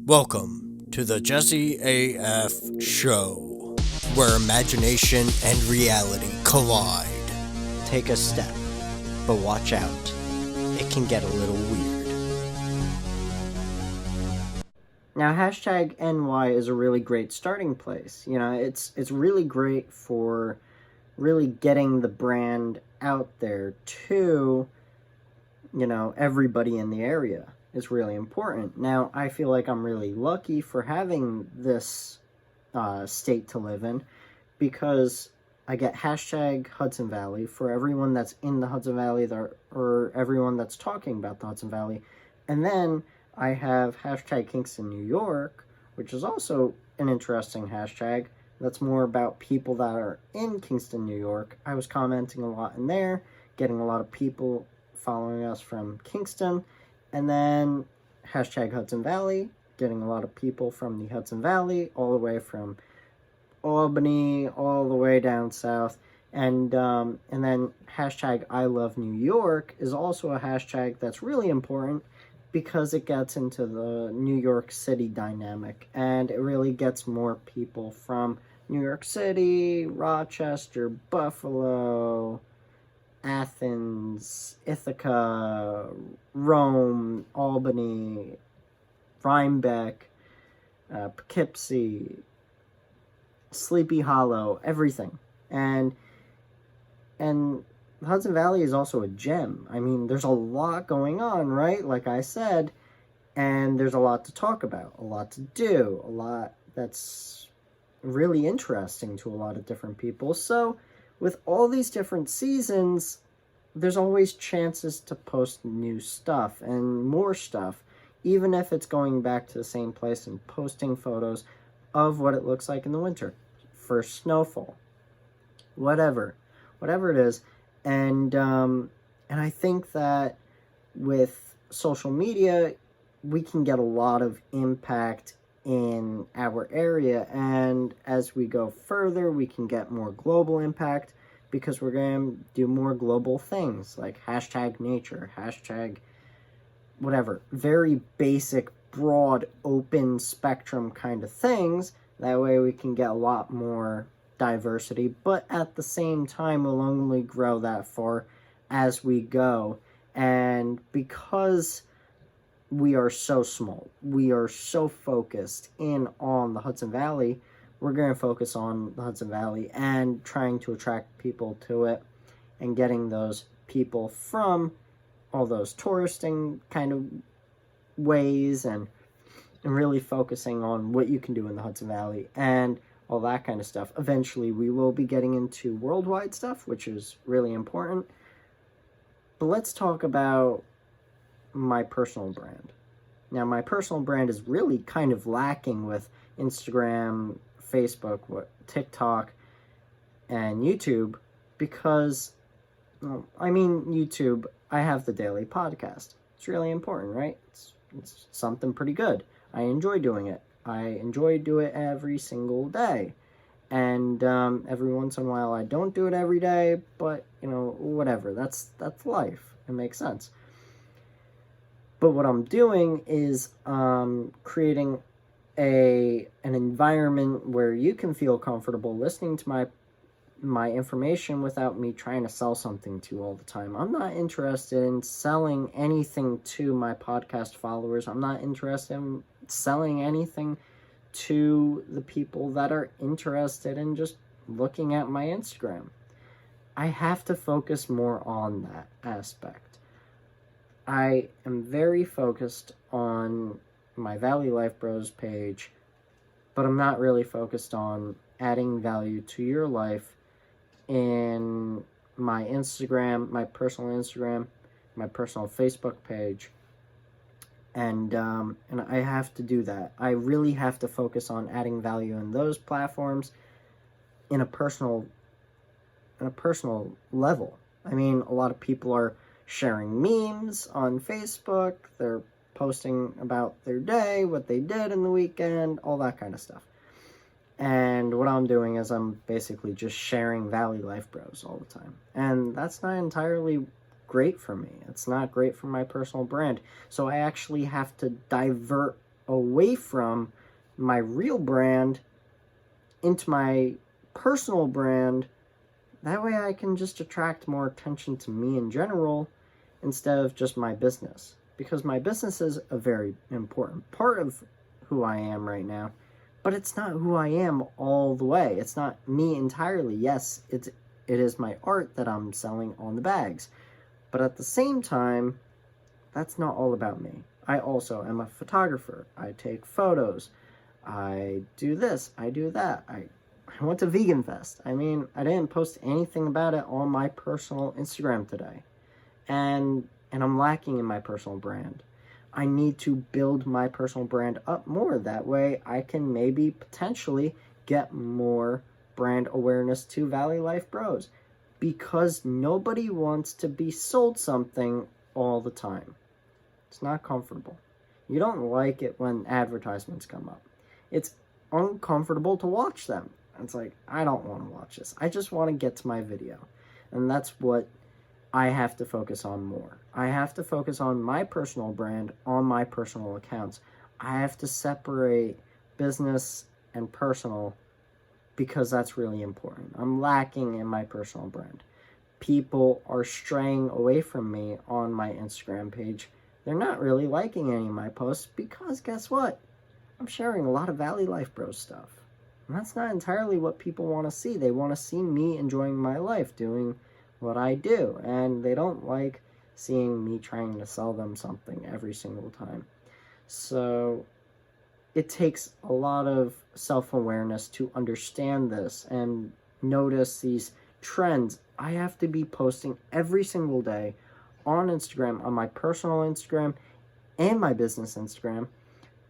Welcome to the JesseAF show, where imagination and reality collide. Take a step, but watch out. It can get a little weird. Now, hashtag NY is a really great starting place. You know, it's really great for really getting the brand out there to, everybody in the area. Is really important. Now, I feel like I'm really lucky for having this state to live in, because I get hashtag Hudson Valley for everyone that's in the Hudson Valley or everyone that's talking about the Hudson Valley. And then I have hashtag Kingston, New York, which is also an interesting hashtag. That's more about people that are in Kingston, New York. I was commenting a lot in there, getting a lot of people following us from Kingston. And then hashtag Hudson Valley, getting a lot of people from the Hudson Valley, all the way from Albany, all the way down south. And then hashtag I Love New York is also a hashtag that's really important because it gets into the New York City dynamic. And it really gets more people from New York City, Rochester, Buffalo, Athens, Ithaca, Rome, Albany, Rhinebeck, Poughkeepsie, Sleepy Hollow, everything. And the Hudson Valley is also a gem. I mean, there's a lot going on, right? Like I said, and there's a lot to talk about, a lot to do, a lot that's really interesting to a lot of different people. So, with all these different seasons, there's always chances to post new stuff and more stuff, even if it's going back to the same place and posting photos of what it looks like in the winter, first snowfall, whatever it is. And I think that with social media, we can get a lot of impact in our area, and as we go further, we can get more global impact because we're going to do more global things like hashtag nature, hashtag whatever, very basic, broad, open spectrum kind of things. That way we can get a lot more diversity, but at the same time, we'll only grow that far as we go. And because we are so small, we are so focused in on the Hudson Valley, we're going to focus on the Hudson Valley and trying to attract people to it and getting those people from all those touristing kind of ways and really focusing on what you can do in the Hudson Valley and all that kind of stuff. Eventually, we will be getting into worldwide stuff, which is really important. But let's talk about my personal brand. Now, my personal brand is really kind of lacking with Instagram, Facebook, TikTok, and YouTube because, YouTube, I have the daily podcast. It's really important, right? It's something pretty good. I enjoy doing it. I enjoy doing it every single day. And every once in a while, I don't do it every day, but, whatever. That's life. It makes sense. But what I'm doing is creating an environment where you can feel comfortable listening to my information without me trying to sell something to you all the time. I'm not interested in selling anything to my podcast followers. I'm not interested in selling anything to the people that are interested in just looking at my Instagram. I have to focus more on that aspect. I am very focused on my Valley Life Bros page, but I'm not really focused on adding value to your life in my Instagram, my personal Instagram, my personal Facebook page, and I have to do that. I really have to focus on adding value in those platforms in a personal level. I mean, a lot of people are sharing memes on Facebook, they're posting about their day, what they did in the weekend, all that kind of stuff. And what I'm doing is I'm basically just sharing Valley Life Bros all the time. And that's not entirely great for me. It's not great for my personal brand. So I actually have to divert away from my real brand into my personal brand. That way I can just attract more attention to me in general instead of just my business. Because my business is a very important part of who I am right now. But it's not who I am all the way. It's not me entirely. Yes, it is my art that I'm selling on the bags. But at the same time, that's not all about me. I also am a photographer. I take photos. I do this. I do that. I went to Vegan Fest. I mean, I didn't post anything about it on my personal Instagram today. And I'm lacking in my personal brand. I need to build my personal brand up more. That way I can maybe potentially get more brand awareness to Valley Life Bros. Because nobody wants to be sold something all the time. It's not comfortable. You don't like it when advertisements come up. It's uncomfortable to watch them. It's like, I don't want to watch this. I just want to get to my video. And that's what I have to focus on more. I have to focus on my personal brand on my personal accounts. I have to separate business and personal because that's really important. I'm lacking in my personal brand. People are straying away from me on my Instagram page. They're not really liking any of my posts because guess what? I'm sharing a lot of Valley Life Bros stuff. And that's not entirely what people want to see. They want to see me enjoying my life, doing what I do. And they don't like seeing me trying to sell them something every single time. So it takes a lot of self-awareness to understand this and notice these trends. I have to be posting every single day on Instagram, on my personal Instagram and my business Instagram,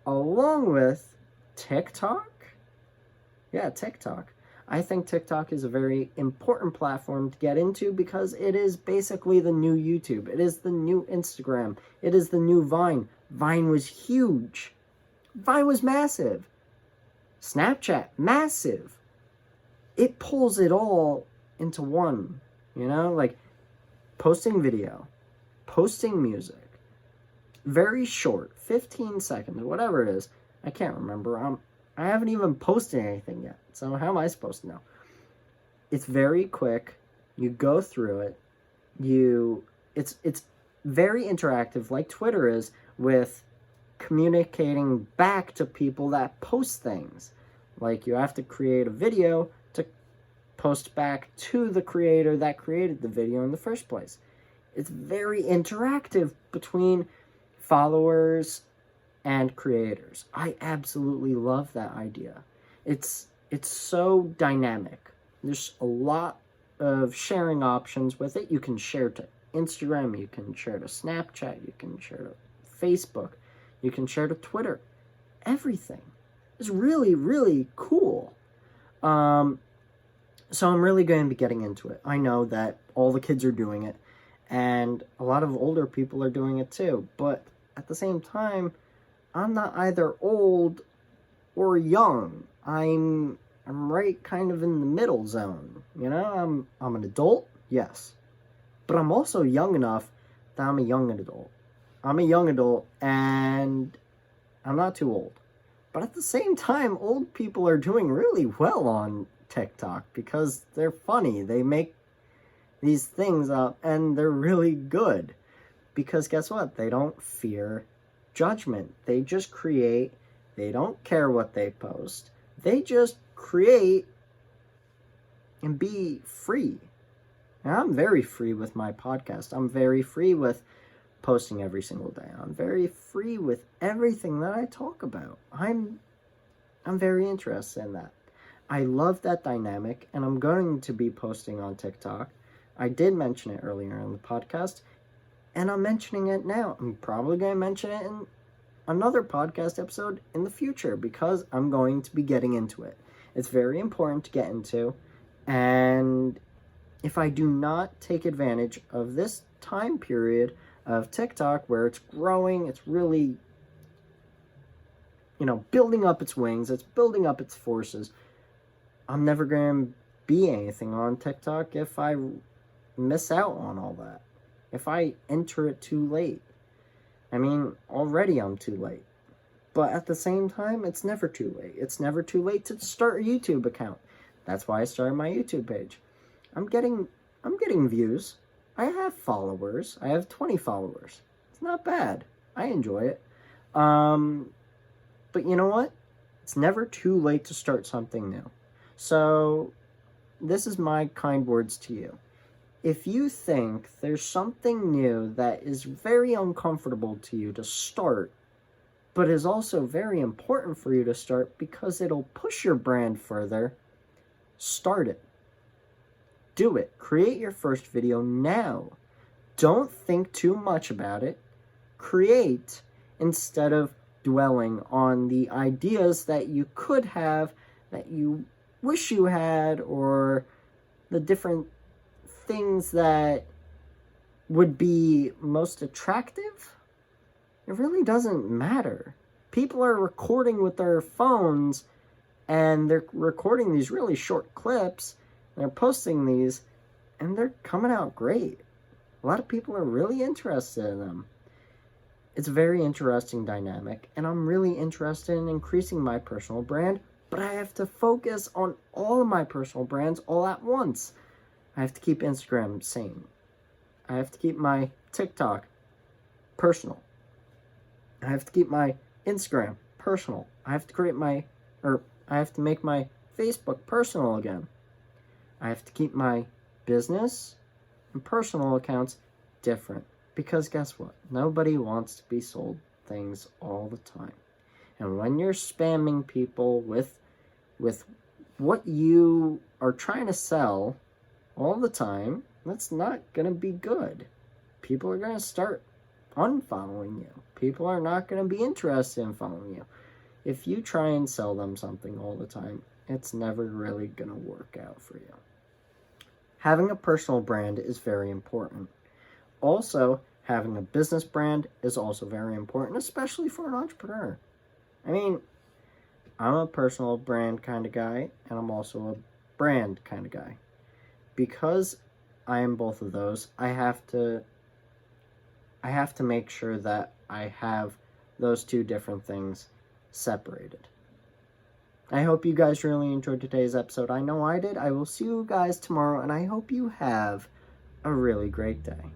along with TikTok. Yeah, TikTok. I think TikTok is a very important platform to get into because it is basically the new YouTube. It is the new Instagram. It is the new Vine. Vine was huge. Vine was massive. Snapchat, massive. It pulls it all into one, you know, like posting video, posting music, very short, 15 seconds, whatever it is. I can't remember. I haven't even posted anything yet, so how am I supposed to know? It's very quick. You go through it. It's very interactive, like Twitter is, with communicating back to people that post things. Like you have to create a video to post back to the creator that created the video in the first place. It's very interactive between followers and creators. I absolutely love that idea. It's so dynamic. There's a lot of sharing options with it. You can share to Instagram, you can share to Snapchat, you can share to Facebook, you can share to Twitter. Everything. It's really, really cool. So I'm really going to be getting into it. I know that all the kids are doing it, and a lot of older people are doing it too. But at the same time, I'm not either old or young. I'm right kind of in the middle zone. You know, I'm an adult, yes. But I'm also young enough that I'm a young adult. I'm a young adult and I'm not too old. But at the same time, old people are doing really well on TikTok because they're funny. They make these things up and they're really good. Because guess what? They don't fear judgment. They just create. They don't care what they post. They just create and be free. And I'm very free with my podcast. I'm very free with posting every single day. I'm very free with everything that I talk about. I'm very interested in that. I love that dynamic, and I'm going to be posting on TikTok. I did mention it earlier in the podcast, and I'm mentioning it now. I'm probably going to mention it in another podcast episode in the future because I'm going to be getting into it. It's very important to get into, and if I do not take advantage of this time period of TikTok where it's growing, it's really, building up its wings, it's building up its forces, I'm never going to be anything on TikTok if I miss out on all that. If I enter it too late. I mean, already I'm too late. But at the same time, it's never too late. It's never too late to start a YouTube account. That's why I started my YouTube page. I'm getting views. I have followers. I have 20 followers. It's not bad. I enjoy it. But you know what? It's never too late to start something new. So this is my kind words to you. If you think there's something new that is very uncomfortable to you to start, but is also very important for you to start because it'll push your brand further, start it. Do it. Create your first video now. Don't think too much about it. Create instead of dwelling on the ideas that you could have, that you wish you had, or the different things that would be most attractive. It really doesn't matter. People are recording with their phones, and they're recording these really short clips. They're posting these, and they're coming out great. A lot of people are really interested in them. It's a very interesting dynamic, and I'm really interested in increasing my personal brand, but I have to focus on all of my personal brands all at once. I have to keep Instagram sane. I have to keep my TikTok personal. I have to keep my Instagram personal. I have to make my Facebook personal again. I have to keep my business and personal accounts different. Because guess what? Nobody wants to be sold things all the time. And when you're spamming people with what you are trying to sell all the time, that's not going to be good. People are going to start unfollowing you. People are not going to be interested in following you. If you try and sell them something all the time, it's never really going to work out for you. Having a personal brand is very important. Also, having a business brand is also very important, especially for an entrepreneur. I mean, I'm a personal brand kind of guy, and I'm also a brand kind of guy. Because I am both of those, I have to make sure that I have those two different things separated. I hope you guys really enjoyed today's episode. I know I did. I will see you guys tomorrow, and I hope you have a really great day.